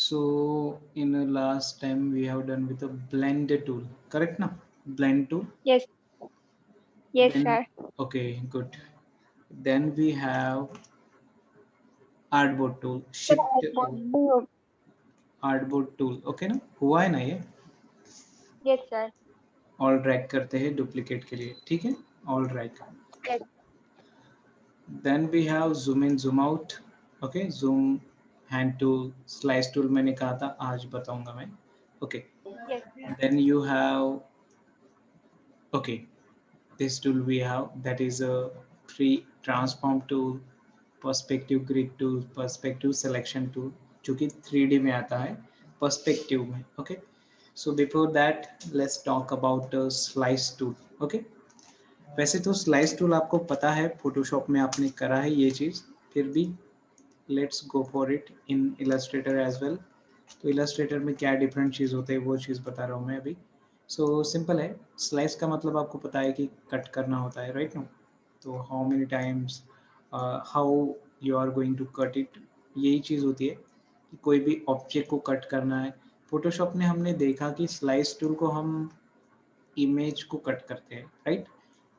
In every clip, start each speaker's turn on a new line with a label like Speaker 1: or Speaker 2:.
Speaker 1: So in the last time we have done with a blend tool, correct now? Blend tool.
Speaker 2: Yes, yes,
Speaker 1: Then
Speaker 2: sir.
Speaker 1: okay, good. Then we have artboard tool,
Speaker 2: Sir,
Speaker 1: shift artboard tool. Okay ना, हुआ है ना ये?
Speaker 2: yes, sir.
Speaker 1: All drag करते हैं duplicate के लिए, ठीक है? All drag.
Speaker 2: Yes,
Speaker 1: Then we have zoom in, zoom out. Okay, zoom, hand tool, slice tool मैंने कहा था, आज बताऊंगा मैं. Okay.
Speaker 2: yes, sir.
Speaker 1: Then you have, okay, this tool we have, that is a free transform tool, perspective grid tool, perspective selection tool, जो कि 3D में आता है perspective में. Okay. So before that, let's talk about the slice tool. Okay. वैसे तो slice tool आपको पता है, फोटोशॉप में आपने करा है ये चीज़, फिर भी let's go for it in Illustrator as well. तो इलस्ट्रेटर में क्या डिफरेंट चीज़ होते हैं वो चीज़ बता रहा हूँ मैं अभी. सो सिंपल है. स्लाइस का मतलब आपको पता है कि कट करना होता है, राइट नो? तो how many times, how you are going to cut it, यही चीज़ होती है कि कोई भी ऑब्जेक्ट को कट करना है. फोटोशॉप में हमने देखा कि स्लाइस टूल को हम इमेज को कट करते हैं, राइट?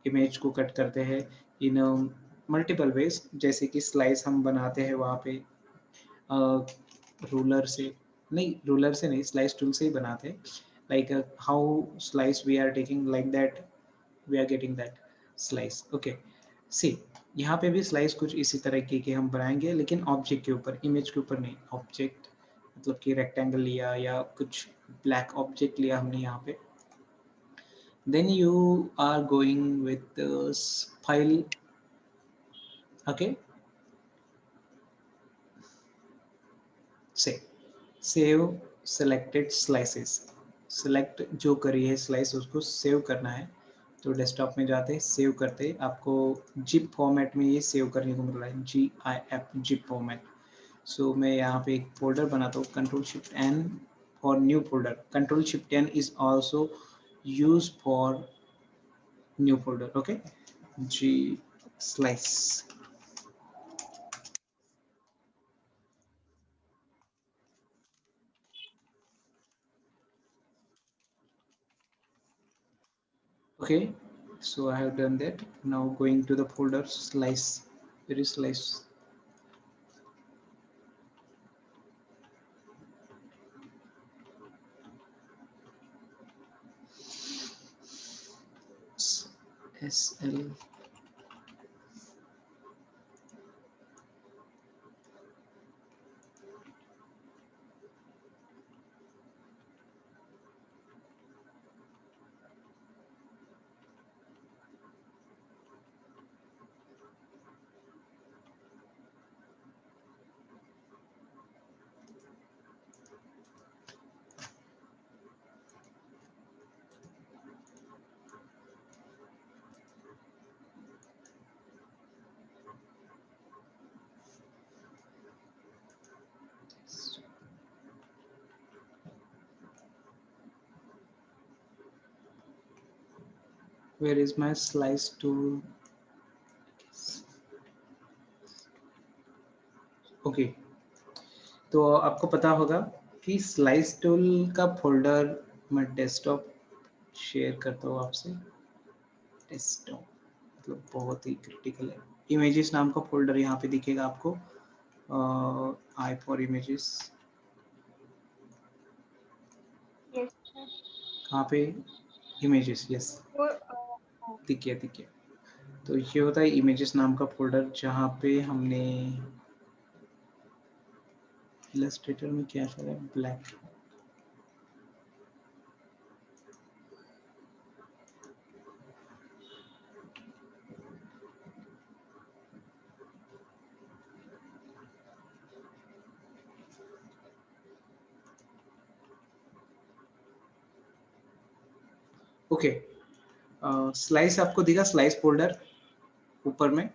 Speaker 1: इमेज को कट करते हैं इन मल्टीपल वेज. जैसे कि स्लाइस हम बनाते हैं वहाँ पे रूलर से, नहीं रूलर से नहीं, स्लाइस टूल से ही बनाते हैं. Like how slice we are taking, like that we are getting that slice. Okay, see यहाँ पे भी स्लाइस कुछ इसी तरह के हम बनाएंगे, लेकिन ऑब्जेक्ट के ऊपर, इमेज के ऊपर नहीं. ऑब्जेक्ट मतलब कि रेक्टेंगल लिया या कुछ ब्लैक ऑब्जेक्ट लिया हमने यहाँ पे. Then you are going with the file. Okay, save selected slices. Select जो करी है स्लाइस उसको सेव करना है. तो डेस्कटॉप में जाते हैं, सेव करते हैं, आपको जिप फॉर्मेट में ये सेव करने को मिल रहा है, GIF जिप फॉर्मेट. सो मैं यहाँ पे एक फोल्डर बनाता हूँ, control shift N for new folder. Control shift N is also use for new folder. Okay, G slice. Okay, so I have done that. Now going to the folder slice. Where is slice? SL. Where is my slice tool? Okay, तो आपको पता होगा कि slice tool का folder मैं desktop share करता हूँ आपसे. डेस्कटॉप मतलब बहुत ही क्रिटिकल है. इमेजेस नाम का फोल्डर यहाँ पे दिखेगा आपको. I for images.
Speaker 2: Yes, sir.
Speaker 1: कहाँ पे? इमेजेस, यस, दिख गया दिख गया. तो ये होता है इमेजेस नाम का फोल्डर, जहाँ पे हमने इलस्ट्रेटर में क्या करा है, ब्लैक. ओके, स्लाइस आपको दिखा, स्लाइस फोल्डर ऊपर में.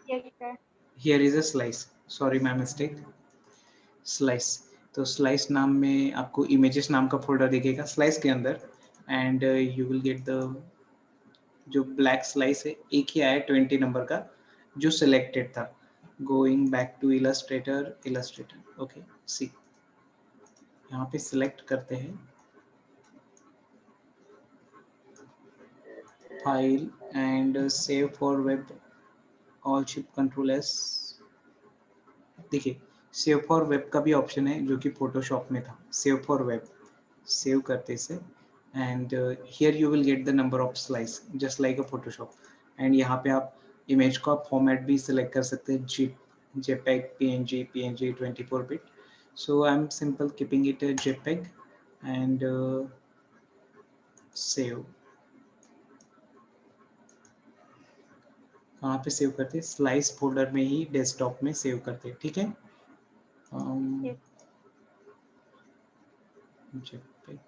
Speaker 2: Yes, sir.
Speaker 1: Here is a slice, sorry my mistake. Slice, तो स्लाइस नाम में आपको इमेजेस नाम का फोल्डर दिखेगा स्लाइस के अंदर. And you will get the जो ब्लैक स्लाइस है, एक ही आया 20 नंबर का जो सिलेक्टेड था. Going back to Illustrator. Illustrator, okay, see यहाँ पे सिलेक्ट करते हैं file and save for web alt shift control S. देखिए सेव फॉर वेब का भी ऑप्शन है जो कि फोटोशॉप में था, सेव फॉर वेब। सेव करते से and here you will get the number of slice just like a Photoshop. And यहाँ पे आप इमेज का फॉर्मेट भी सिलेक्ट कर सकते हैं, zip, JPEG, PNG 24 bit. So I am simple keeping it JPEG and save. कहाँ पे सेव करते हैं? स्लाइस फोल्डर में ही डेस्कटॉप में सेव करते हैं, ठीक है।
Speaker 2: Yes.
Speaker 1: JPEG।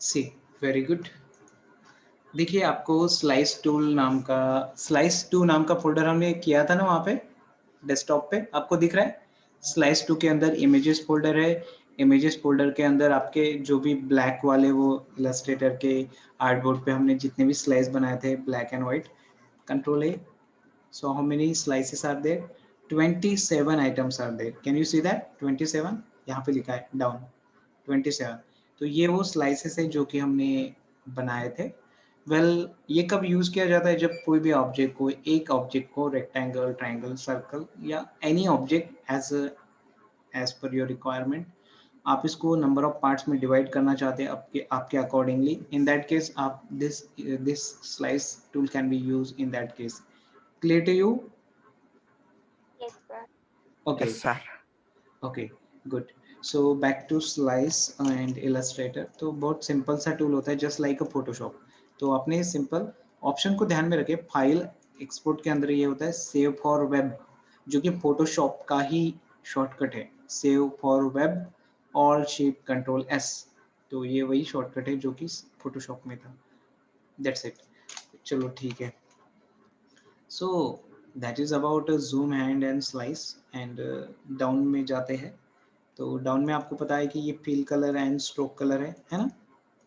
Speaker 1: सी वेरी गुड। देखिए आपको स्लाइस टू नाम का फोल्डर हमने किया था ना वहाँ पे डेस्कटॉप पे, आपको दिख रहा है। स्लाइस टू के अंदर इमेजेस फोल्डर है। इमेजेस फोल्डर के अंदर आपके जो भी ब्लैक वाले वो इलस्ट्रेटर के आर्टबोर्ड पे हमने जितने भी स्लाइस बनाए थे black and white, control A. So how many slices are there? 27 items are there. Can you see that? 27 यहाँ पे लिखा है डाउन 27। तो ये वो स्लाइसेस है जो कि हमने बनाए थे। ये कब यूज किया जाता है? जब कोई भी ऑब्जेक्ट को, एक ऑब्जेक्ट को रेक्टेंगल, ट्रायंगल, सर्कल या any object as per your requirement आप इसको नंबर ऑफ पार्ट्स में डिवाइड करना चाहते हैं आपके आपके अकॉर्डिंगली। इन दैट केस आप this slice tool can be use in that case. Clear to you?
Speaker 2: Yes, sir.
Speaker 1: Okay,
Speaker 3: Yes, sir.
Speaker 1: okay, good. So back to slice and illustrator। तो बहुत simple सा tool होता है just like अ Photoshop. तो आपने simple option को ध्यान में रखे, फाइल एक्सपोर्ट के अंदर ये होता है सेव फॉर वेब, जो कि फोटोशॉप का ही शॉर्टकट है। Save for web all sheet control S. तो ये वही शॉर्टकट है जो कि फोटोशॉप में था। That's it. चलो ठीक है। So that is about zoom hand and slice and down में जाते हैं। तो डाउन में आपको पता है कि ये fill colour and stroke colour है ना?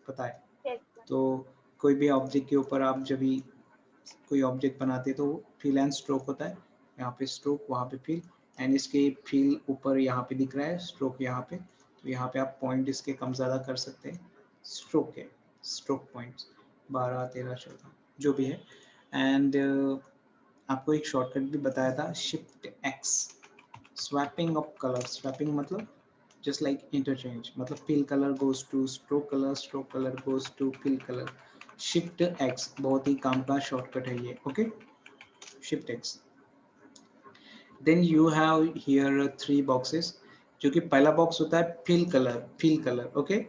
Speaker 1: पता है।
Speaker 2: Yes, sir.
Speaker 1: तो कोई भी ऑब्जेक्ट के ऊपर आप जब भी कोई ऑब्जेक्ट बनाते तो फिल एंड स्ट्रोक होता है। यहाँ पे स्ट्रोक, वहाँ पे फिल, एंड इसके फिल ऊपर यहाँ पे दिख रहा है, स्ट्रोक यहाँ पे। तो यहाँ पे आप पॉइंट इसके कम ज़्यादा कर सकते हैं। स्ट्रोक है, स्ट्रोक पॉइंट्स 12, 13, 14 जो भी है। एंड आपको एक शॉर्टकट भी बताया था, shift X, swapping of colour. Swapping मतलब जस्ट लाइक इंटरचेंज, मतलब fill colour goes to stroke colour goes to fill colour. Shift X बहुत ही काम का शॉर्टकट है ये, okay. Shift X. Then you have here 3 boxes, जो कि पहला बॉक्स होता है फिल कलर, ओके।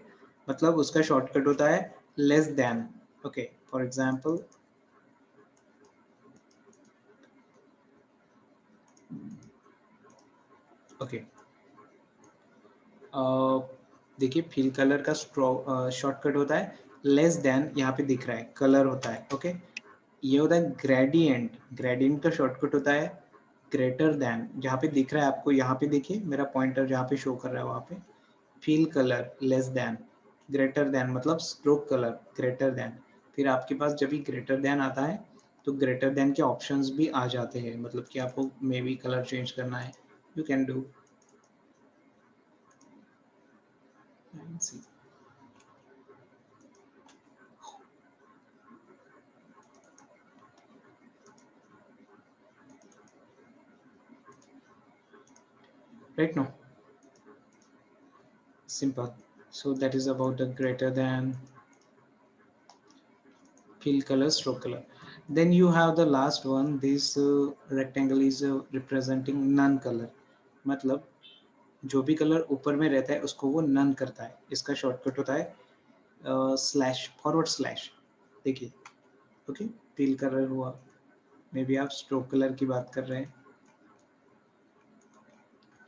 Speaker 1: मतलब उसका शॉर्टकट होता है less than, okay. For example okay, देखिए फिल कलर का शॉर्टकट होता है लेस देन, यहाँ पे दिख रहा है कलर होता है, ओके। ये होता है ग्रेडियंट, ग्रेडियंट का शॉर्टकट होता है ग्रेटर देन, जहाँ पे दिख रहा है आपको, यहाँ पे देखिए मेरा पॉइंटर जहाँ पे शो कर रहा है वहाँ पे fill colour less than, greater than मतलब स्ट्रोक कलर ग्रेटर देन। फिर आपके पास जब भी ग्रेटर देन आता है तो ग्रेटर देन के ऑप्शंस भी आ जाते हैं, मतलब कि आपको मे बी कलर चेंज करना है, you can do. Right now, simple. So that is about the greater than, fill color, stroke color. Then you have the last one. This rectangle is representing none color, मतलब जो भी colour ऊपर में रहता है उसको वो नन करता है। इसका शॉर्टकट होता है स्लैश फॉरवर्ड स्लैश, देखिए ओके फिल कलर हुआ। मे बी आप स्ट्रोक कलर की बात कर रहे हैं,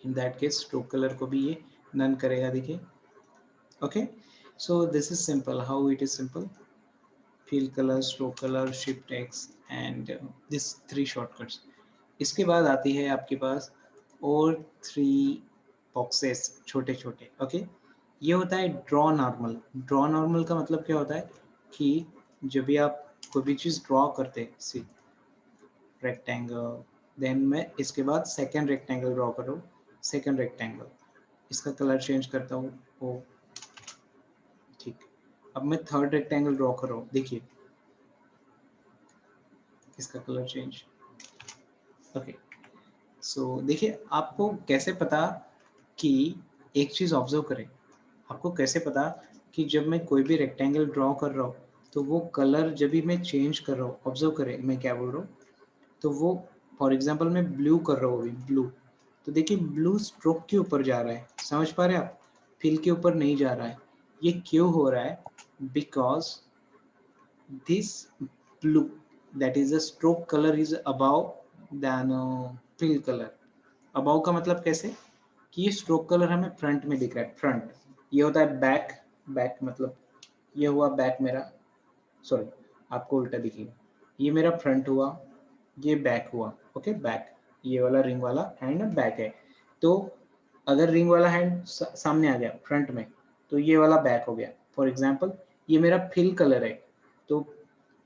Speaker 1: in that case stroke colour को भी ये नन करेगा, देखिए okay. So this is simple, how it is simple, fill color, stroke color, shift X and this 3 shortcuts। इसके बाद आती है आपके पास और 3 बॉक्सेस छोटे छोटे, ओके। ये होता है ड्रॉ नॉर्मल। ड्रॉ नॉर्मल का मतलब क्या होता है कि जब भी आप कोई भी चीज़ ड्रॉ करते हैं, सी रेक्टेंगल, देन मैं इसके बाद सेकेंड रेक्टेंगल ड्रॉ करूँ, सेकेंड रेक्टेंगल, इसका कलर चेंज करता हूँ, ओ ठीक। अब मैं थर्ड रेक्टेंगल ड्रॉ कर रहा हूँ, देखिए इसका कलर चेंज, ओके। सो देखिए आपको कैसे पता कि एक चीज़ ऑब्जर्व करें, आपको कैसे पता कि जब मैं कोई भी रेक्टेंगल ड्रॉ कर रहा हूँ तो वो कलर जब भी मैं चेंज कर रहा हूँ, ऑब्जर्व करें मैं क्या बोल रहा हूँ, तो वो फॉर एग्जांपल मैं ब्लू कर रहा हूँ अभी ब्लू, तो देखिए ब्लू स्ट्रोक के ऊपर जा रहा है, समझ पा रहे हैं आप, फिल के ऊपर नहीं जा रहा है। ये क्यों हो रहा है, because this blue, that is the stroke color is above than fill color। above का मतलब कैसे कि ये स्ट्रोक कलर हमें फ्रंट में दिख रहा है, फ्रंट, ये होता है बैक, बैक मतलब ये हुआ बैक मेरा, सॉरी आपको उल्टा दिखेगा, ये मेरा फ्रंट हुआ, ये बैक हुआ, ओके बैक, ये वाला रिंग वाला हैंड बैक है। तो अगर रिंग वाला हैंड सामने आ गया फ्रंट में तो ये वाला बैक हो गया। फॉर एग्जांपल ये मेरा फिल कलर है तो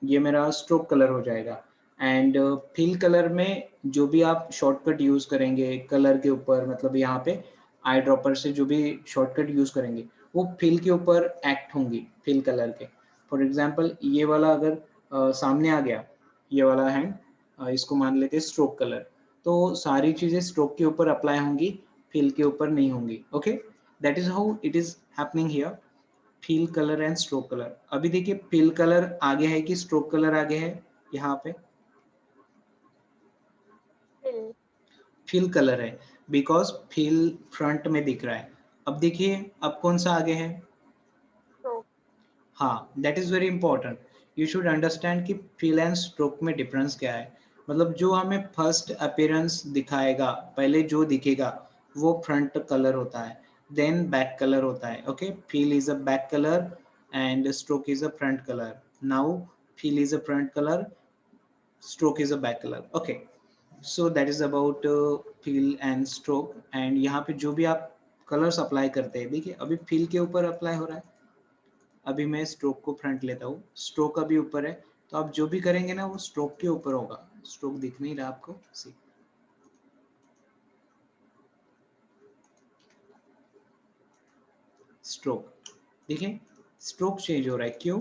Speaker 1: ये मेरा स्ट्रोक कलर हो जाएगा। एंड फिल कलर में जो भी आप शॉर्टकट यूज करेंगे कलर के ऊपर, मतलब यहाँ पे आई ड्रॉपर से जो भी शॉर्टकट यूज करेंगे वो फिल के ऊपर एक्ट होंगी, फिल कलर के। फॉर एग्जांपल ये वाला अगर सामने आ गया, ये वाला हैंड, इसको मान लेते हैं स्ट्रोक कलर, तो सारी चीजें स्ट्रोक के ऊपर अप्लाई होंगी, फिल के ऊपर नहीं होंगी, okay. That is how it is happening here, fill colour and stroke colour. अभी देखिए फिल कलर आगे है कि स्ट्रोक कलर आगे है, यहाँ पे
Speaker 2: fill,
Speaker 1: फिल कलर है, बिकॉज फिल फ्रंट में दिख रहा है। अब देखिए अब कौन सा आगे है,
Speaker 2: stroke,
Speaker 1: हाँ that is very important, you should understand कि फिल एंड स्ट्रोक में डिफरेंस क्या है। मतलब जो हमें फर्स्ट अपीयरेंस दिखाएगा, पहले जो दिखेगा वो फ्रंट कलर होता है, देन बैक कलर होता है, okay. Fill is a back colour and stroke is a front colour. Now fill is a front colour, stroke is a back color, okay। So that is about fill and stroke। and यहाँ पे जो भी आप colours apply करते हैं, देखिए अभी fill के ऊपर अप्लाई हो रहा है, अभी मैं स्ट्रोक को फ्रंट लेता हूँ, स्ट्रोक अभी ऊपर है, तो आप जो भी करेंगे ना वो स्ट्रोक के ऊपर होगा। स्ट्रोक दिख नहीं रहा आपको, सी स्ट्रोक, देखिए स्ट्रोक चेंज हो रहा है, क्यों,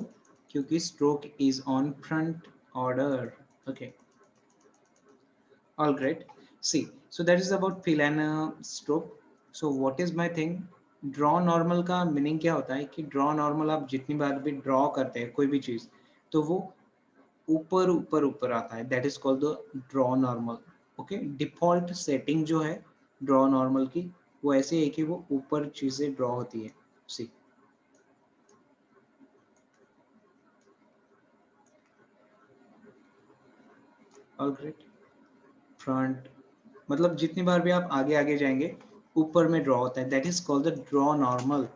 Speaker 1: क्योंकि stroke is on front order, okay. All great. See, so that is about fill and stroke. So what is my thing? Draw normal का मीनिंग क्या होता है कि ड्रॉ नॉर्मल आप जितनी बार भी ड्रॉ करते हैं कोई भी चीज, तो वो ऊपर ऊपर ऊपर आता है, that is called the draw normal, okay. Default setting जो है ड्रॉ नॉर्मल की वो ऐसे है कि वो ऊपर चीजें ड्रॉ होती है, सी ऑल ग्रेट। फ्रंट मतलब जितनी बार भी आप आगे आगे जाएंगे ऊपर में ड्रॉ होता है, that is called the draw normal.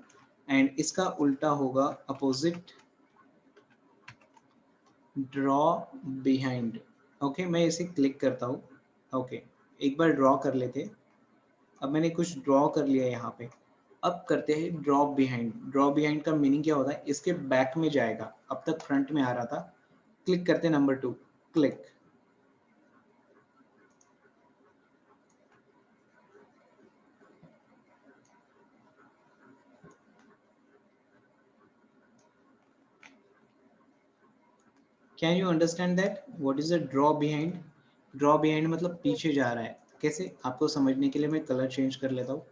Speaker 1: And इसका उल्टा होगा अपोजिट, ड्रॉ बिहाइंड, ओके। मैं इसे क्लिक करता हूँ, ओके एक बार ड्रॉ कर लेते, अब मैंने कुछ ड्रॉ कर लिया यहाँ पे, अब करते हैं ड्रॉप बिहाइंड। ड्रॉप बिहाइंड का मीनिंग क्या होता है, इसके बैक में जाएगा, अब तक फ्रंट में आ रहा था, क्लिक करते number 2, click, can you understand that what is a draw behind. Draw behind मतलब
Speaker 2: yes,
Speaker 1: पीछे जा रहा है, कैसे आपको समझने के लिए मैं कलर चेंज कर लेता हूँ,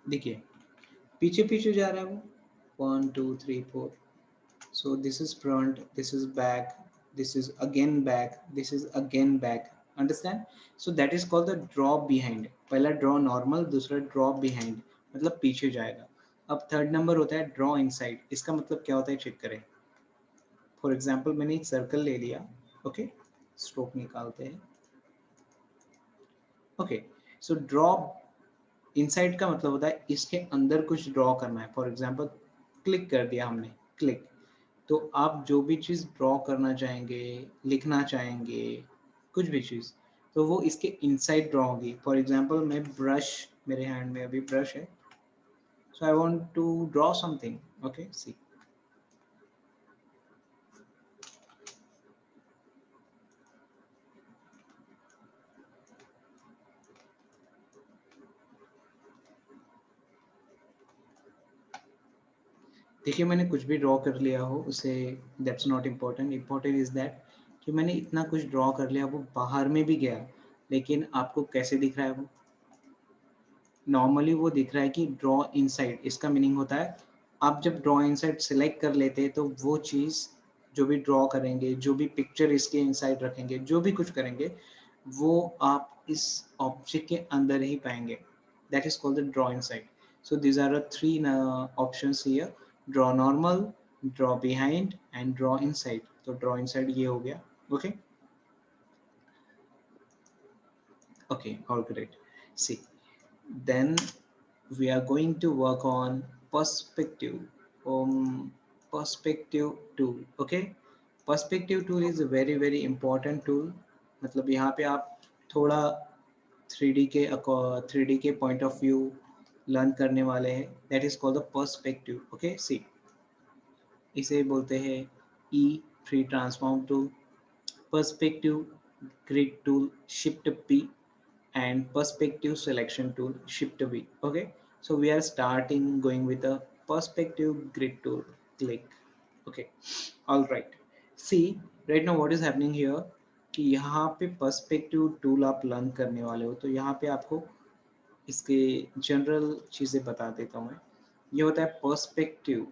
Speaker 1: देखिए पीछे पीछे जा रहा है वो, 1 2 3 4। so this is front, this is back, this is again back, this is again back, understand? So that is called the drop behind. पहला ड्रॉ नॉर्मल, दूसरा ड्रॉप बिहाइंड, मतलब पीछे जाएगा. अब थर्ड नंबर होता है ड्रॉ इनसाइड. इसका मतलब क्या होता है चेक करें. फॉर एग्जाम्पल मैंने एक सर्कल ले लिया. ओके, स्ट्रोक निकालते हैं. ओके, सो ड्रॉ इनसाइड का मतलब होता है इसके अंदर कुछ ड्रॉ करना है. फॉर एग्जाम्पल क्लिक कर दिया हमने, क्लिक. तो आप जो भी चीज़ ड्रॉ करना चाहेंगे, लिखना चाहेंगे, कुछ भी चीज़, तो वो इसके इनसाइड ड्रॉ होगी. फॉर एग्जाम्पल मैं ब्रश, मेरे हैंड में अभी ब्रश है, so I want to draw something. Okay, see. देखिए मैंने कुछ भी ड्रॉ कर लिया हो उसे, that's not important. Important is that कि मैंने इतना कुछ ड्रॉ कर लिया, वो बाहर में भी गया, लेकिन आपको कैसे दिख रहा है वो? नॉर्मली वो दिख रहा है कि ड्रॉ इनसाइड. इसका मीनिंग होता है आप जब ड्रॉ इनसाइड सिलेक्ट कर लेते हैं तो वो चीज़ जो भी ड्रॉ करेंगे, जो भी पिक्चर इसके इनसाइड रखेंगे, जो भी कुछ करेंगे, वो आप इस ऑब्जेक्ट के अंदर ही पाएंगे. That is called the draw inside. So these are three options here: draw normal, draw behind and draw inside. तो ड्रॉ इनसाइड ये हो गया. Okay, okay, all great. See, then we are going to work on perspective. Perspective tool. Okay, perspective tool is a very very important tool. मतलब यहाँ पे आप थोड़ा 3D के पॉइंट ऑफ व्यू लर्न करने वाले हैं. That is called the perspective. Okay, see, इसे बोलते हैं E free transform tool, perspective grid tool shift P, and perspective selection tool shift V. Okay, so we are starting going with a perspective grid tool. Click. Okay, all right. See, right now what is happening here कि यहाँ पे perspective tool आप learn करने वाले हो, तो यहाँ पे आपको इसके जनरल चीज़ें बता देता हूँ मैं. ये होता है पर्सपेक्टिव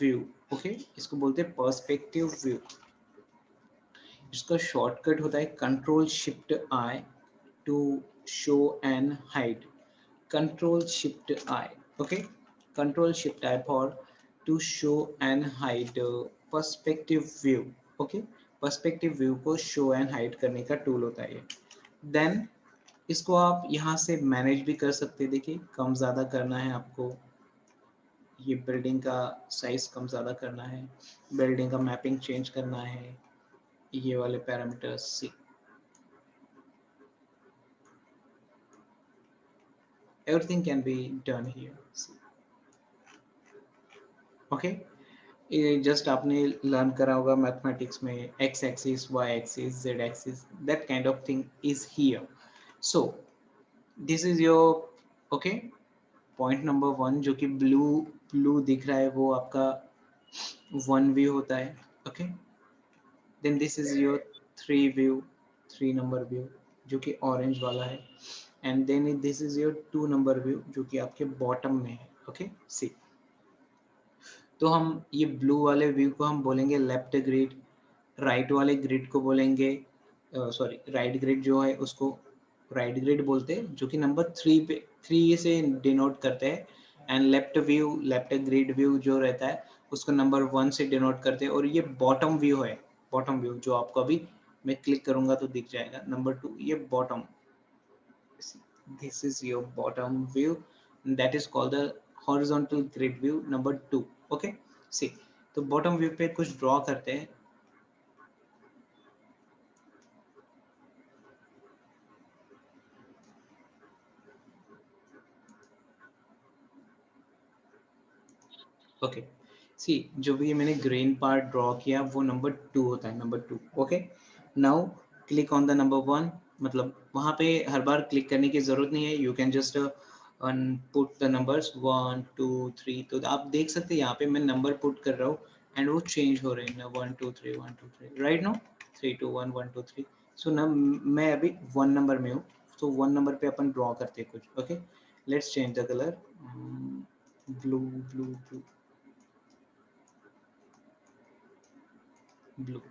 Speaker 1: व्यू. ओके, इसको बोलते हैं पर्सपेक्टिव व्यू. इसका शॉर्टकट होता है control shift I to show and hide. Control Shift I. Okay, Control Shift I for to show and hide perspective view. Okay, perspective view को show and hide करने का tool होता है ये. Then इसको आप यहाँ से मैनेज भी कर सकते हैं. देखिए कम ज़्यादा करना है आपको, ये बिल्डिंग का साइज कम ज़्यादा करना है, बिल्डिंग का मैपिंग चेंज करना है, ये वाले parameters. See, everything can be done here. See. Okay, ये जस्ट आपने लर्न करा होगा मैथमेटिक्स में, X axis, Y axis, Z axis, that kind of thing is here. So this is your okay point number 1, जो कि blue blue दिख रहा है वो आपका 1 व्यू होता है. Okay, then this is your 3 view, 3 number view, जो कि ऑरेंज वाला है. And then this is your 2 number view, जो कि आपके बॉटम में है. ओके, सी, तो हम ये ब्लू वाले व्यू को हम बोलेंगे लेफ्ट ग्रिड, राइट वाले ग्रिड को बोलेंगे, सॉरी, राइट ग्रिड जो है उसको राइट ग्रिड बोलते हैं, जो कि नंबर 3 पे 3 से डिनोट करते हैं. And left view, left grid view जो रहता है उसको नंबर 1 से डिनोट करते हैं. और ये बॉटम व्यू है, बॉटम व्यू जो आपको अभी मैं क्लिक करूंगा तो दिख जाएगा, नंबर 2, ये bottom. This is your bottom view, that is called the horizontal grid view number 2. Okay, see, तो बॉटम व्यू पे कुछ ड्रॉ करते हैं. ओके, सी, जो भी मैंने ग्रीन पार्ट ड्रॉ किया वो नंबर 2 होता है, number 2. Okay, now click on the number 1. मतलब वहाँ पे हर बार क्लिक करने की जरूरत नहीं है, you can just put the numbers 1 2 3. तो आप देख सकते हैं यहाँ पे मैं नंबर पुट कर रहा हूँ एंड वो चेंज हो रहे हैं, 1 2 3 1 2 3, राइट नाउ 3 2 1 1 2 3. सो ना मैं अभी 1 नंबर में हूँ, तो 1 नंबर पे अपन ड्रॉ करते हैं कुछ. Okay, let's change the colour, blue blue blue blue.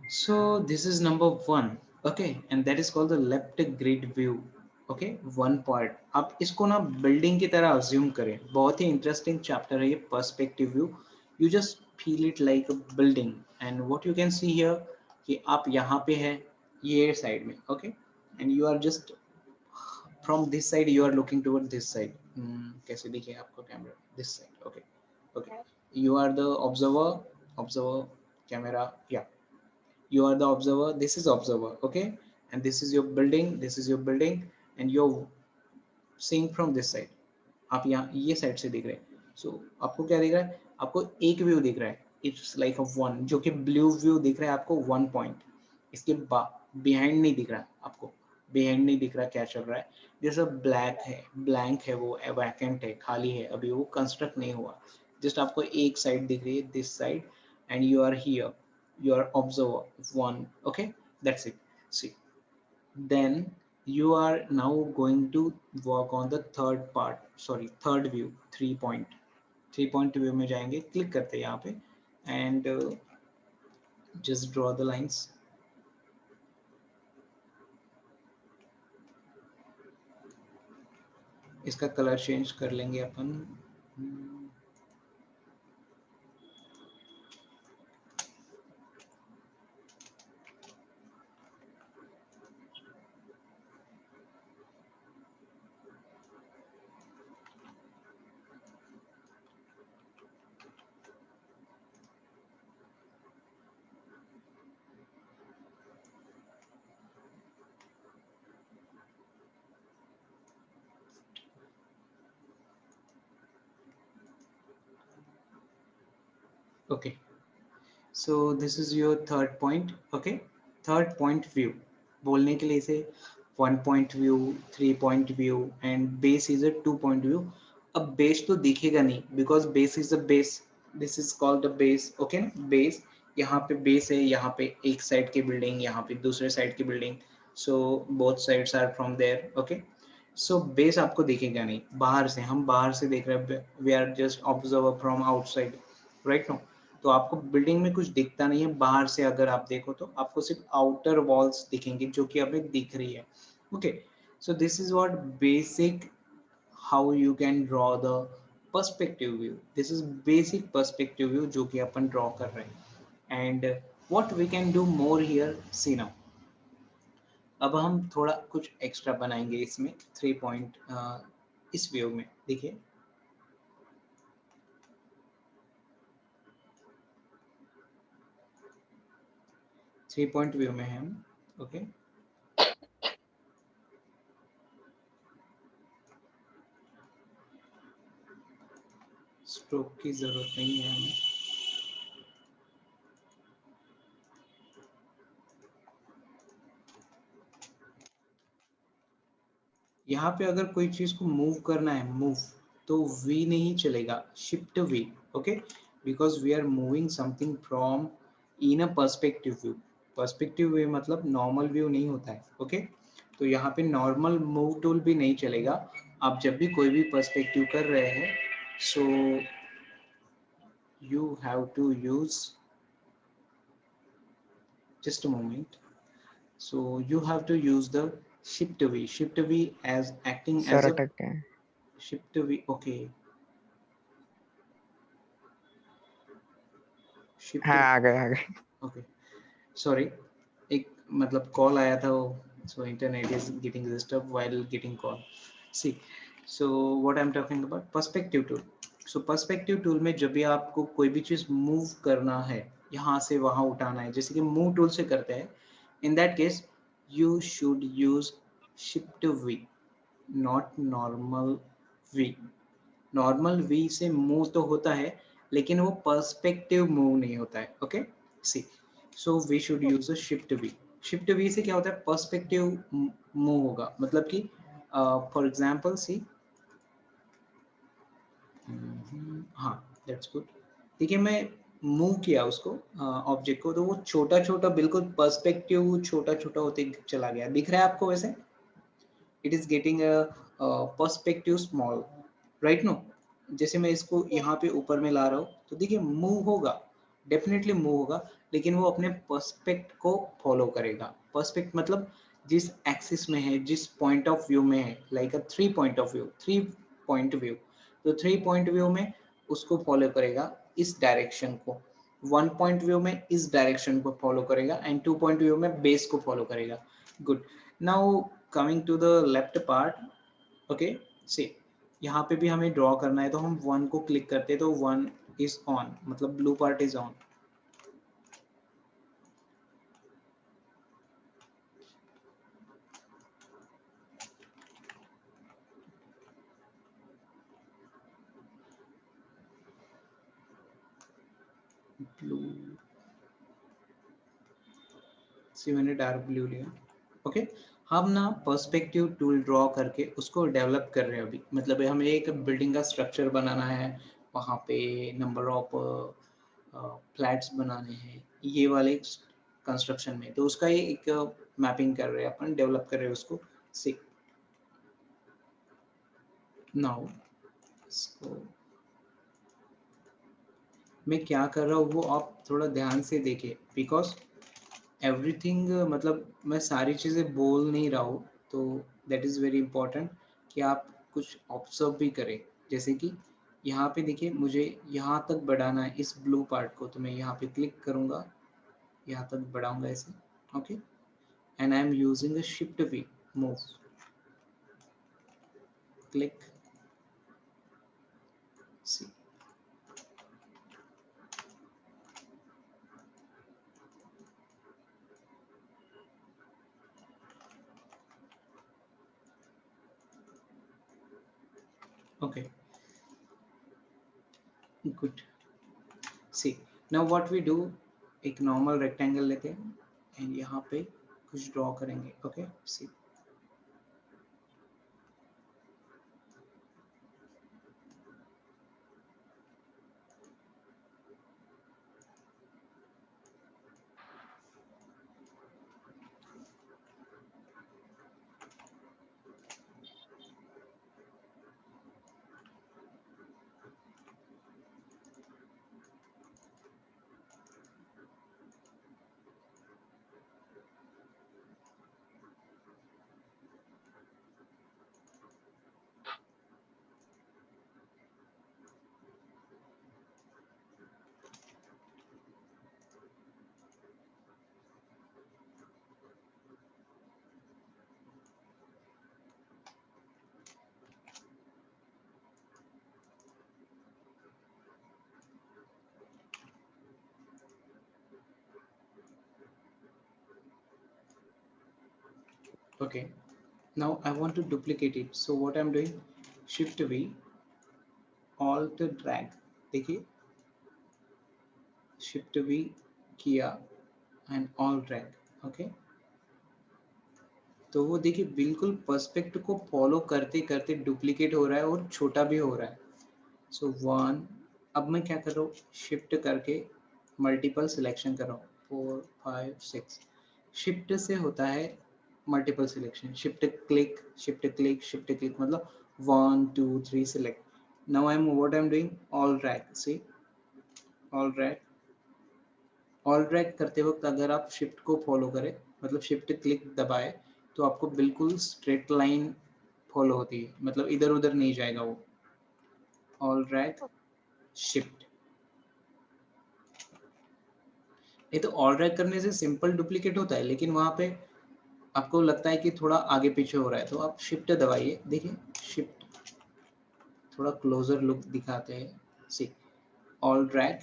Speaker 1: So this is number one, okay, and that is called the left grid view. Okay, one part. आप इसको ना बिल्डिंग की तरह अज्यूम करें. बहुत ही इंटरेस्टिंग चैप्टर है ये perspective view. You just feel it like a building, and what you can see here कि आप यहाँ पे है ये साइड में, okay, and you are just from this side you are looking toward this side. कैसे दिखे आपको camera? This side, okay, okay.
Speaker 2: Yes.
Speaker 1: You are the observer, camera, yeah, you are the observer, this is observer, okay, and this is your building, this is your building, and you're seeing from this side. आप यहाँ ये side से दिख रहे हैं. So आपको क्या दिख रहा है? आपको एक व्यू दिख रहा है. It's like a one, जो कि ब्लू व्यू दिख रहा है आपको वन पॉइंट. इसके बिहाइंड नहीं दिख रहा है आपको. बिहाइंड नहीं दिख रहा क्या चल रहा है. जैसा ब्लैक है, ब्लैंक है, वो वैकेंट है, खाली है, अभी वो कंस्ट्रक्ट नहीं हुआ. जस्ट आपको एक साइड दिख रही है, this side, and you are here, you are observer one, okay, that's it. See, then you are now going to work on the third part, sorry, third view, 3 point view में जाएंगे, click करते हैं यहाँ पे, and just draw the lines. इसका colour change कर लेंगे अपन. Okay, so this is your third point, okay, third point view. बोलने के लिए इसे 1 point view, 3 point view, and base is a 2 point view. अब base तो दिखेगा नहीं because base is a base. This is called the base, okay, base. यहाँ पे base है, यहाँ पे एक side की building, यहाँ पे दूसरे side की building, so both sides are from there, okay. So base आपको दिखेगा नहीं, बाहर से, हम बाहर से देख रहे हैं, we are just observer from outside, right now. तो आपको बिल्डिंग में कुछ दिखता नहीं है बाहर से. अगर आप देखो तो आपको सिर्फ आउटर वॉल्स दिखेंगे जो कि अभी दिख रही है, okay. So this is what basic how you can draw the perspective view. This is basic perspective view जो कि अपन ड्रॉ कर रहे हैं. And what we can do more here, see now. अब हम थोड़ा कुछ एक्स्ट्रा बनाएंगे इसमें 3 point इस व्यू में. देखिए, 3 point व्यू में है हम, ओके. स्ट्रोक की जरूरत नहीं है हमें. यहाँ पे अगर कोई चीज को मूव करना है, मूव, तो वी नहीं चलेगा, shift V, okay, because we are moving something from in a perspective view. Perspective view मतलब नॉर्मल व्यू नहीं होता है, ओके. तो यहाँ पे नॉर्मल मूव टूल भी नहीं चलेगा. आप जब भी कोई भी पर्सपेक्टिव कर रहे हैं, so you have to use, just a moment, so you have to use the shift v as acting
Speaker 3: sir
Speaker 1: as a
Speaker 3: अटक गए.
Speaker 1: shift v, okay. शिफ्ट,
Speaker 3: हाँ आ गए आ गए.
Speaker 1: ओके, सॉरी, एक मतलब कॉल आया था वो, so internet is getting disturb while getting call. See, so what I am talking about perspective tool. So perspective tool में जब भी आपको कोई भी चीज मूव करना है, यहाँ से वहां उठाना है, जैसे कि मूव टूल से करते हैं, in that case you should use shift V, not normal V. Normal V से मूव तो होता है, लेकिन वो पर्सपेक्टिव मूव नहीं होता है, okay. See, so we should use a shift V. Shift V से क्या होता है, पर्सपेक्टिव मूव होगा. मतलब कि फॉर एग्जांपल सी, हाँ, दैट्स गुड. देखिए, मैं मूव किया उसको, ऑब्जेक्ट को, तो वो छोटा छोटा बिल्कुल पर्सपेक्टिव छोटा छोटा होते चला गया. दिख रहा है आपको वैसे? It is getting a perspective small, right no. जैसे मैं इसको यहाँ पे ऊपर में ला रहा हूँ, तो देखिए मूव होगा, डेफिनेटली मूव होगा, लेकिन वो अपने पर्सपेक्ट को फॉलो करेगा। पर्सपेक्ट मतलब जिस एक्सिस में है, जिस पॉइंट ऑफ व्यू में है, like a three point of view, three point view. तो थ्री पॉइंट व्यू में उसको फॉलो करेगा इस डायरेक्शन को, वन पॉइंट व्यू में इस डायरेक्शन को फॉलो करेगा, एंड टू पॉइंट व्यू में बेस को फॉलो करेगा। Good. Now coming to the left part. Okay, see यहाँ पे भी हमें ड्रॉ करना है, तो हम वन को क्लिक करते हैं तो वन इज ऑन, मतलब blue part is on. Blue, see मैंने डार्क ब्लू लिया। ओके, हम ना पर्सपेक्टिव टूल ड्रॉ करके उसको डेवलप कर रहे हैं अभी। मतलब हमें एक बिल्डिंग का स्ट्रक्चर बनाना है, वहाँ पे नंबर ऑफ फ्लैट्स बनाने हैं, ये वाले कंस्ट्रक्शन में, तो उसका ही एक मैपिंग कर रहे हैं अपन, डेवलप कर रहे हैं उसको। सी नाउ इसको मैं क्या कर रहा हूँ वो आप थोड़ा ध्यान से देखें, बिकॉज एवरीथिंग मतलब मैं सारी चीज़ें बोल नहीं रहा हूँ, तो दैट इज़ वेरी इंपॉर्टेंट कि आप कुछ ऑब्जर्व भी करें। जैसे कि यहाँ पे देखिए, मुझे यहाँ तक बढ़ाना है इस ब्लू पार्ट को, तो मैं यहाँ पे क्लिक करूँगा, यहाँ तक बढ़ाऊँगा ऐसे। Okay, and I am using shift V, move, click, see. Okay, good. See now what we do, एक नॉर्मल रेक्टेंगल लेते हैं एंड यहाँ पे कुछ ड्रॉ करेंगे। Okay, see okay, now I want to duplicate it, so what I'm doing, shift V, alt drag, देखिए shift V किया and all drag. Okay, तो वो देखिए बिल्कुल पर्सपेक्ट को फॉलो करते करते डुप्लीकेट हो रहा है और छोटा भी हो रहा है। सो वन, अब मैं क्या कर रहा हूँ, शिफ्ट करके मल्टीपल सिलेक्शन कर रहा हूँ, 4 5 6, शिफ्ट से होता है multiple selection, shift click shift click, मतलब 1 2 3 select. Now I am what I am doing, alt drag, see, alt drag. Alt drag करते वक्त अगर आप शिफ्ट को फॉलो करें, मतलब शिफ्ट क्लिक दबाए, तो आपको बिल्कुल स्ट्रेट लाइन फॉलो होती है, मतलब इधर उधर नहीं जाएगा वो। All drag, shift. नहीं तो ऑल ड्रैग करने से सिंपल डुप्लीकेट होता है, लेकिन वहां पे आपको लगता है कि थोड़ा आगे पीछे हो रहा है, तो आप शिफ्ट दबाइए, देखिए शिफ्ट, थोड़ा क्लोजर लुक दिखाते हैं। सी, ऑल ड्रैग,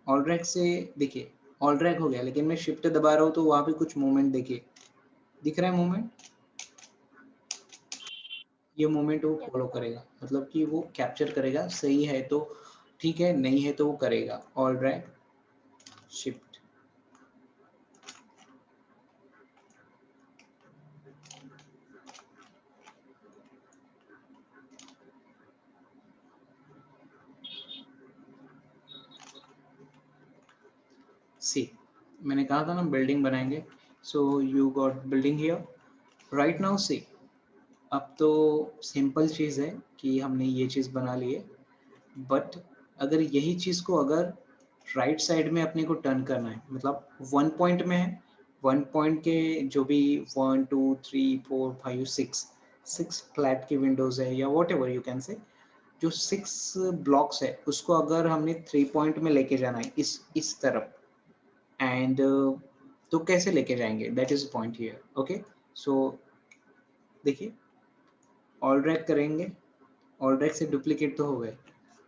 Speaker 1: ऑल ड्रैग से देखिए ऑल ड्रैग हो गया, लेकिन मैं शिफ्ट दबा रहा हूँ तो वहां पे कुछ मूवमेंट देखिए, दिख रहा है मूवमेंट, ये मोमेंट वो
Speaker 2: Yes,
Speaker 1: फॉलो
Speaker 2: sir.
Speaker 1: करेगा, मतलब कि वो कैप्चर करेगा, सही है तो ठीक है, नहीं है तो वो करेगा। ऑल ड्रैग, शिफ्ट, सी, मैंने कहा था ना बिल्डिंग बनाएंगे, so you got building here right now. See, अब तो सिंपल चीज़ है कि हमने ये चीज़ बना ली है, बट अगर यही चीज़ को अगर राइट साइड में अपने को टर्न करना है, मतलब 1 पॉइंट में है, 1 पॉइंट के जो भी 1 2 3 4 5 6 फ्लैट की विंडोज है या what ever you can say, जो 6 ब्लॉक्स है उसको अगर हमने 3 पॉइंट में लेके जाना है इस तरफ, एंड तो कैसे लेके जाएंगे, that is point here. Okay, so देखिए ऑल ड्रैग करेंगे, ऑल ड्रैग से डुप्लीकेट तो हो गए।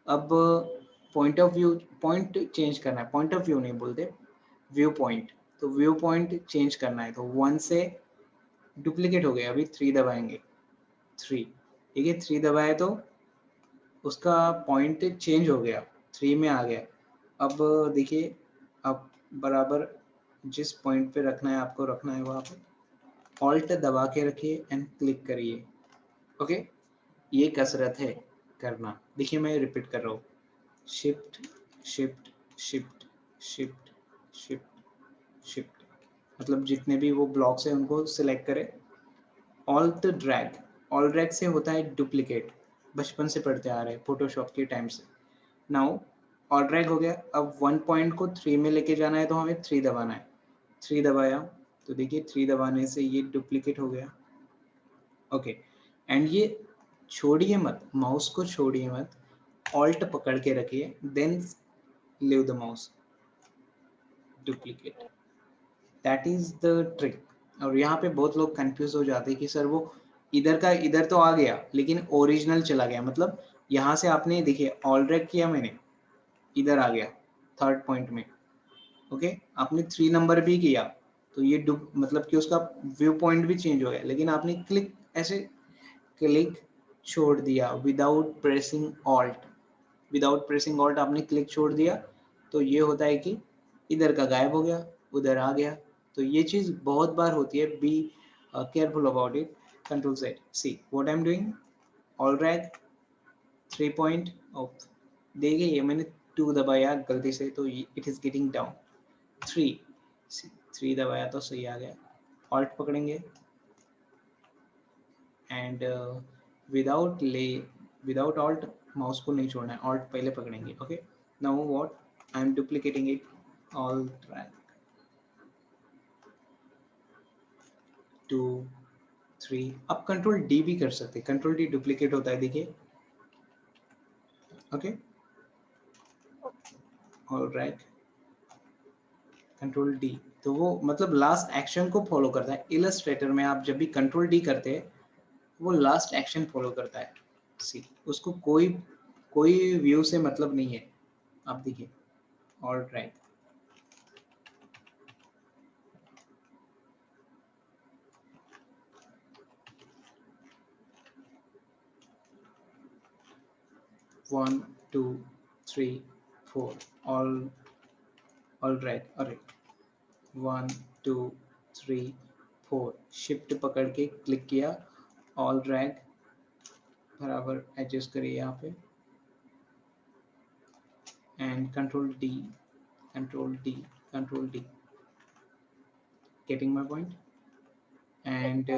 Speaker 1: अब point of view, point change करना है, पॉइंट ऑफ व्यू नहीं बोलते, व्यू पॉइंट, तो व्यू पॉइंट चेंज करना है, तो 1 से डुप्लीकेट हो गया, अभी 3 दबाएंगे, 3, ठीक है 3 दबाए तो उसका पॉइंट चेंज हो गया, 3 में आ गया। अब देखिए, अब बराबर जिस पॉइंट पे रखना है आपको रखना है वहाँ पे ऑल्ट दबा के रखिए एंड क्लिक करिए। ओके, ये कसरत है करना। देखिए मैं रिपीट कर रहा हूँ, shift shift shift shift shift shift, मतलब जितने भी वो ब्लॉक्स हैं उनको सिलेक्ट करें। ऑल्ट ड्रैग, ऑल ड्रैग से होता है डुप्लीकेट, बचपन से पढ़ते आ रहे हैं फोटोशॉप के टाइम से। नाउ ऑल ड्रैग हो गया, अब 1 पॉइंट को 3 में लेके जाना है तो हमें 3 दबाना है, 3 दबाया तो देखिए 3 दबाने से ये डुप्लीकेट हो गया। ओके, एंड ये छोड़िए मत, माउस को छोड़िए मत, ऑल्ट पकड़ के रखिए, then leave the mouse, duplicate, that is the trick. और यहाँ पे बहुत लोग कंफ्यूज हो जाते हैं कि सर वो इधर का इधर तो आ गया लेकिन ओरिजिनल चला गया, मतलब यहाँ से आपने देखिए ऑल ड्रैग किया मैंने, इधर आ गया थर्ड पॉइंट में। ओके, आपने 3 नंबर भी किया तो ये मतलब कि उसका व्यू पॉइंट भी चेंज हो गया, लेकिन आपने क्लिक ऐसे क्लिक छोड़ दिया without pressing alt, without pressing alt आपने क्लिक छोड़ दिया तो ये होता है कि इधर का गायब हो गया उधर आ गया। तो ये चीज बहुत बार होती है, be careful about it. Control set, C what I am doing, all rag 3 point of, देखिए ये मैंने 2 दबाया गलती से तो इट इज गेटिंग डाउन, 3 3 दबाया तो सही आ गया। ऑल्ट पकड़ेंगे एंड विदाउट ले विदाउट ऑल्ट माउस को नहीं छोड़ना है, ऑल्ट पहले पकड़ेंगे। Okay, now what I M duplicating it, all track 2 3, अब कंट्रोल डी भी कर सकते हैं, कंट्रोल डी डुप्लीकेट होता है देखिए। Okay, all track control D, तो वो मतलब लास्ट एक्शन को फॉलो करता है। इलस्ट्रेटर में आप जब भी कंट्रोल डी करते हैं वो लास्ट एक्शन फॉलो करता है, सी उसको कोई कोई व्यू से मतलब नहीं है। आप देखिए all track, one two three four, all track, अरे 1 2 3 4, शिफ्ट पकड़ के क्लिक किया, ऑल ड्रैग बराबर एडजस्ट करिए यहाँ पे and control D control D control D, getting my point. And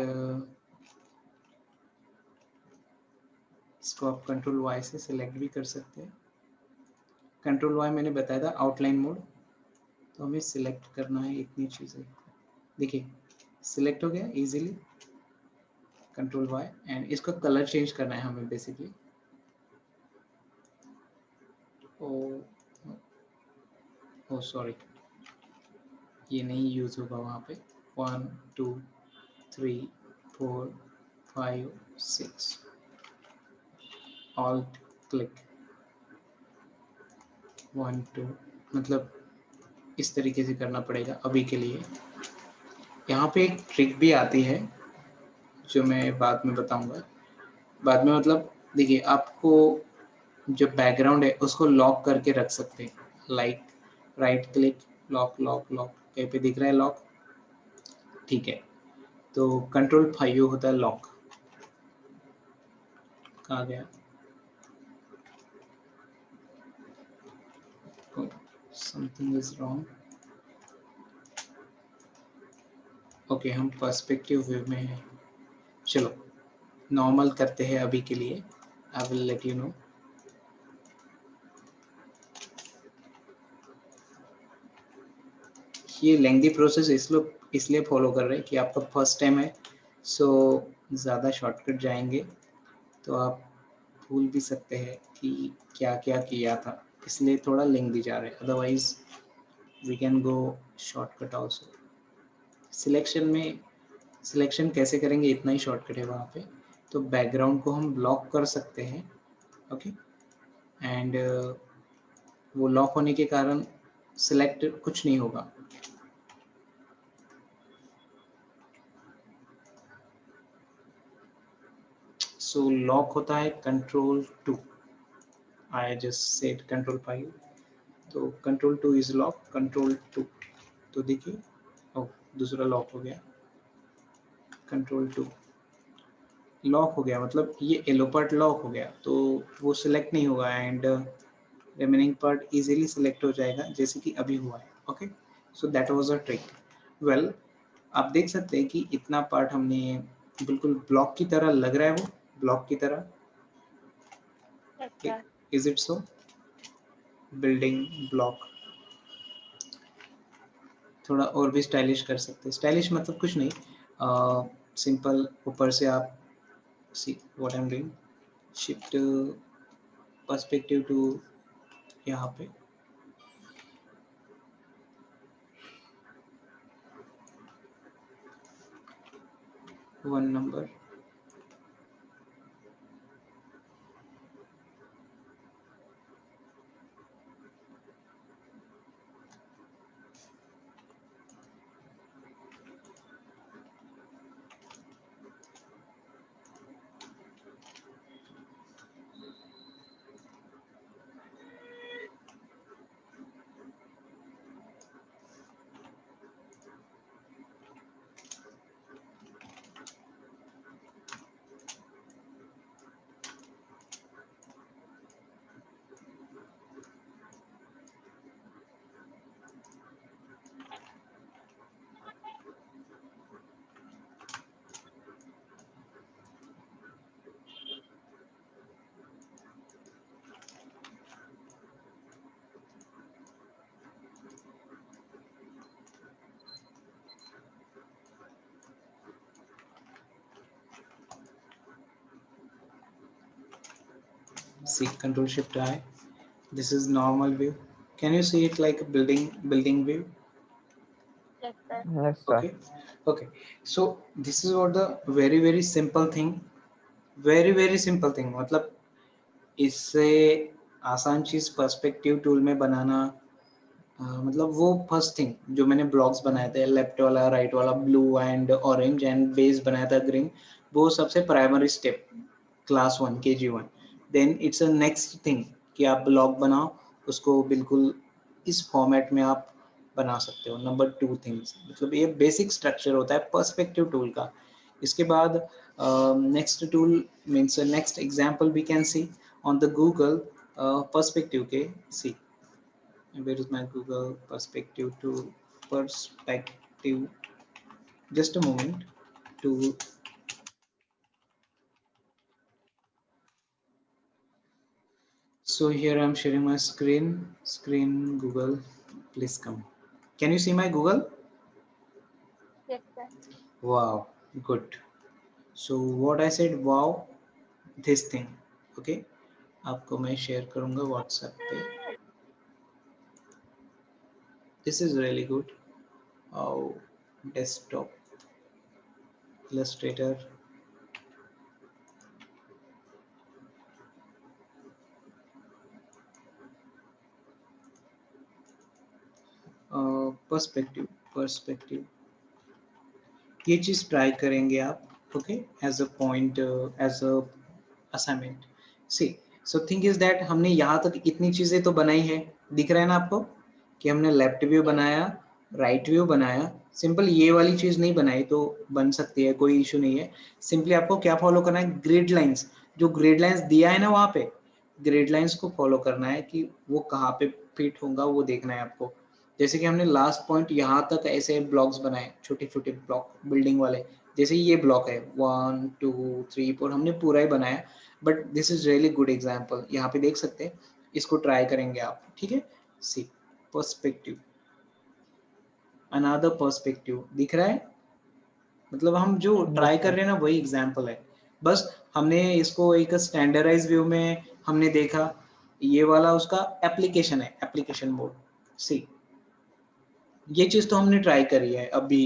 Speaker 1: इसको आप कंट्रोल वाई से सिलेक्ट भी कर सकते हैं। कंट्रोल वाई मैंने बताया था आउटलाइन मोड, तो हमें सिलेक्ट करना है इतनी चीज़ें, देखिए सिलेक्ट हो गया इजीली, कंट्रोल वाई, एंड इसका कलर चेंज करना है हमें बेसिकली। ओ सॉरी, ये नहीं यूज होगा वहाँ पे। 1 2 3 4 5 6, ऑल्ट क्लिक 1 2, मतलब इस तरीके से करना पड़ेगा अभी के लिए। यहाँ पे एक ट्रिक भी आती है जो मैं बाद में बताऊंगा, बाद में मतलब देखिए आपको जो बैकग्राउंड है उसको लॉक करके रख सकते हैं, like right click lock lock lock, कहीं पे दिख रहा है लॉक, ठीक है, तो कंट्रोल 5 होता है लॉक, कहाँ गया, समथिंग इज रॉन्ग। ओके, हम पर्सपेक्टिव व्यू में हैं, चलो नॉर्मल करते हैं अभी के लिए, I will let you know. ये लेंथी प्रोसेस इसलिए फॉलो कर रहे हैं कि आपका फर्स्ट टाइम है, सो ज़्यादा शॉर्टकट जाएंगे तो आप भूल भी सकते हैं कि क्या क्या किया था, इसलिए थोड़ा लेंथी जा रहे हैं, otherwise we can go shortcut also. Selection कैसे करेंगे, इतना ही शॉर्टकट है वहाँ पे। तो बैकग्राउंड को हम ब्लॉक कर सकते हैं, ओके, एंड वो लॉक होने के कारण सिलेक्ट कुछ नहीं होगा। सो लॉक होता है Ctrl+2, I just said Ctrl+5, तो Ctrl+2 इज लॉक, Ctrl+2, तो देखिए ओ दूसरा लॉक हो गया, Ctrl+2 लॉक हो गया, मतलब ये येलो पार्ट लॉक हो गया, तो वो सिलेक्ट नहीं होगा and remaining part easily select हो जाएगा, जैसे कि अभी हुआ है। Okay, so that was a trick. Well, आप देख सकते हैं कि इतना पार्ट हमने बिल्कुल ब्लॉक की तरह लग रहा है, वो ब्लॉक की तरह,
Speaker 2: Yes, sir.
Speaker 1: Is it so? Building block थोड़ा और भी स्टाइलिश कर सकते हैं। स्टाइलिश मतलब कुछ नहीं, सिंपल ऊपर से आप see what I am doing, shift perspective to यहाँ पे, one number, see control shift I, this is normal view, can you see it like a building view?
Speaker 2: Yes, sir.
Speaker 3: Yes, sir.
Speaker 1: Okay, okay, so this is what the very simple thing, very simple thing, मतलब इससे आसान चीज perspective tool में बनाना, मतलब वो first thing जो मैंने blocks बनाए थे, लेफ्ट वाला राइट वाला blue and orange and base बनाया था ग्रीन, वो सबसे primary step class 1 KG1। Then it's a next thing कि आप ब्लॉक बनाओ, उसको बिल्कुल इस फॉर्मेट में आप बना सकते हो। नंबर 2 थिंग्स, मतलब ये बेसिक स्ट्रक्चर होता है पर्सपेक्टिव टूल का। इसके बाद next tool means next example we can see on the Google perspective के, सी where is my Google perspective tool, perspective, just a moment to, so here I'm sharing my screen Google, please come, can you see my Google?
Speaker 2: Yes, sir.
Speaker 1: Wow, good. So what I said, wow, this thing, okay, आपको मैं share करूंगा WhatsApp पे, this is really good. Oh, desktop illustrator, perspective ये चीज try करेंगे आप, okay, as a point, as a assignment. See, so thing is that हमने यहाँ तक इतनी चीजें तो बनाई है, दिख रहा है ना आपको कि हमने लेफ्ट व्यू बनाया, राइट व्यू बनाया, सिंपल ये वाली चीज नहीं बनाई तो बन सकती है, कोई इशू नहीं है। सिंपली आपको क्या फॉलो करना है, ग्रिड लाइंस, जो ग्रिड लाइंस दिया है ना वहाँ पे, ग्रिड लाइंस को फॉलो करना है कि वो कहाँ पे फिट होगा, वो देखना है आपको। जैसे कि हमने लास्ट पॉइंट यहाँ तक ऐसे ब्लॉक्स बनाए, छोटे छोटे ब्लॉक बिल्डिंग वाले, जैसे ये ब्लॉक है 1 2 3 4, हमने पूरा ही बनाया, but this is really good example, यहाँ पे देख सकते हैं, इसको ट्राई करेंगे आप, ठीक है। सी पर्सपेक्टिव, अनदर पर्सपेक्टिव। दिख रहा है? मतलब हम जो ट्राई कर रहे हैं ना वही एग्जाम्पल है, बस हमने इसको एक स्टैंडर्डाइज व्यू में हमने देखा, ये वाला उसका एप्लीकेशन है, एप्लीकेशन मोड। सी ये चीज तो हमने ट्राई करी है अभी